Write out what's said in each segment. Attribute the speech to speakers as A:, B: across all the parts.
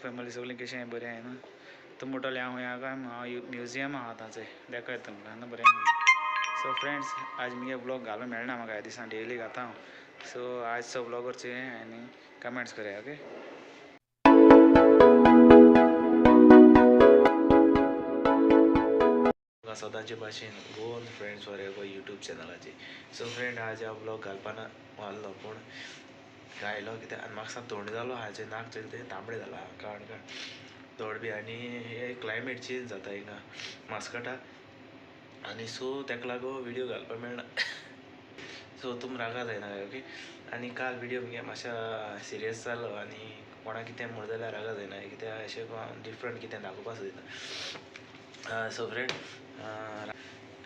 A: Family सगळीं कशें बरें आहे ना. तो मोठोले हांव काय म्युजियम आहा ताचें दाखयता तुमकां ना बरें. सो फ्रेंड्स आज मुगे ब्लॉग घालूंक मेळना म्हाका ह्या दिसान डेली घाता हांव. सो आजचो ब्लॉग करचें आनी कमेंट्स करूया ओके. सदांचे भाशेन Goan friends forever YouTube चॅनलाची. सो फ्रेंड आज हांव ब्लॉग घालपाना वाजलो पूण गायलो कित्याक आनी म्हाका सामको थंड जालो. हाचे नाक ते तांबडे जाला काण थोड बी आनी हे क्लायमेट चेंज जाता हिंगा मास्कटा आनी सो ताका लागून विडियो घालपाक मेळना. सो तुम रागा जायना काय ओके. आनी काल विडियो मगे मातशा सिरियस जालो आनी कोणा कितें म्हणूं जाल्यार रागा जायना कित्याक अशें डिफरंट कितें दाखोवपाक सोदता. सो फ्रेंड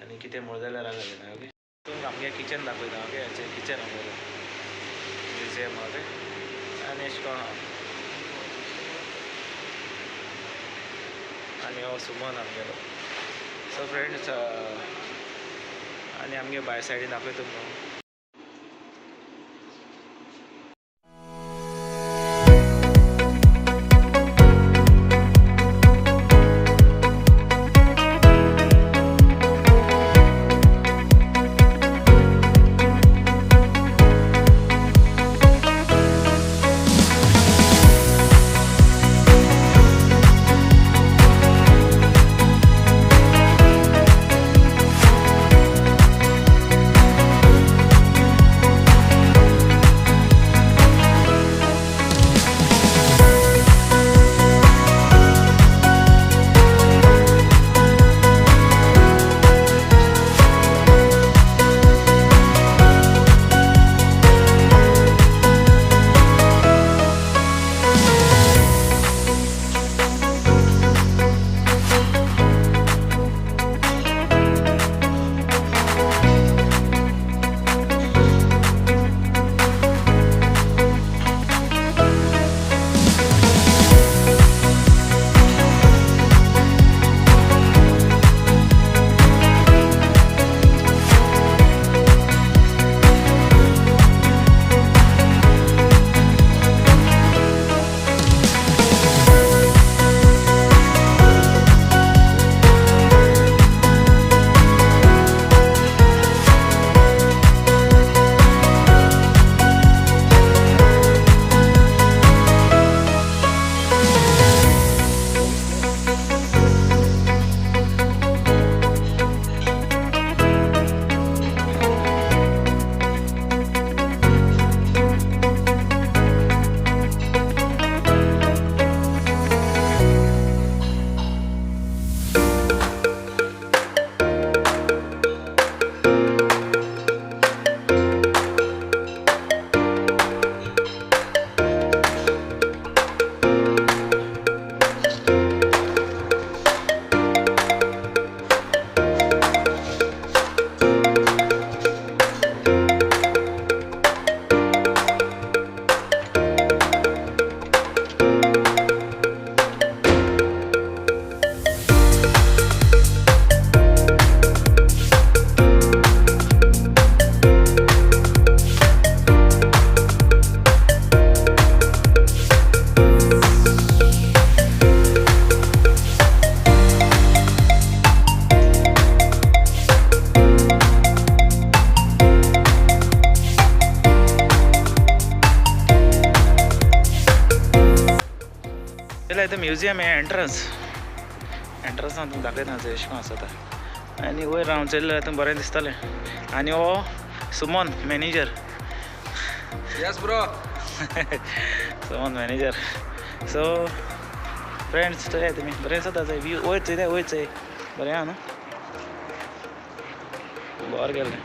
A: आनी कितें म्हणूं जाल्यार रागा जायना ओके. तुमकां आमगे किचन दाखयता ओके. हेचें किचन आमगेलें म्युजियम ओके. आनी अशें करून आनी हो सुमन आमगेलो. सो फ्रेंड्स आनी आमगे भायर सायडीन दाखयता तुमकां. तो म्युजियम है एंट्रन्स तुमकां दाखयता अशें करून आसता. आनी वयर रावन चल्लें तुमकां बरें दिसतलें. आनी हो Suman manager.
B: Yes bro.
A: Suman manager. So friends चोया तुमी बरें आसा व्यू. वयचंय बरें आहा न्हू. बरें गेलें.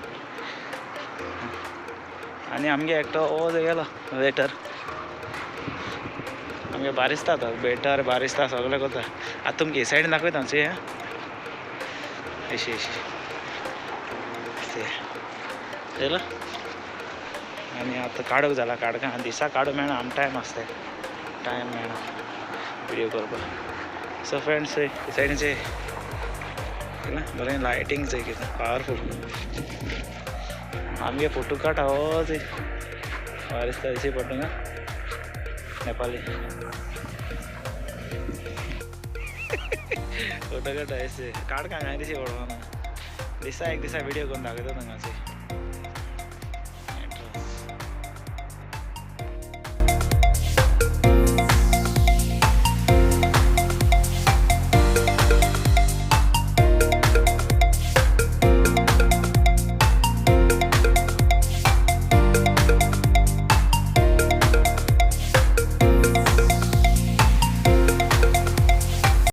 A: आनी आमगे एकटो हो गेलो वेटर. आमगे बारिस्ता आतां बेटर बारिस्ता सगळें करता. आतां तुमकां हे सायडीन दाखयता चोया. अशी चलो. आनी आतां काडूंक जाला. काडका दिसा काडूंक मेळना. आमकां टायम आसता. टायम मेळना विडियो करपाक. सो फ्रेंड्स हे सायडीन बरें लायटिंग चोय कितें पावरफूल. आमगे फोटो काडटा हो चोय बारिस्ता दिसता पडटा नेपाली. फोटो काढायचे काढ का नाही दिसे ओळखा ना दिसा एक दिसा व्हिडिओ करून दाखवतो ना माझे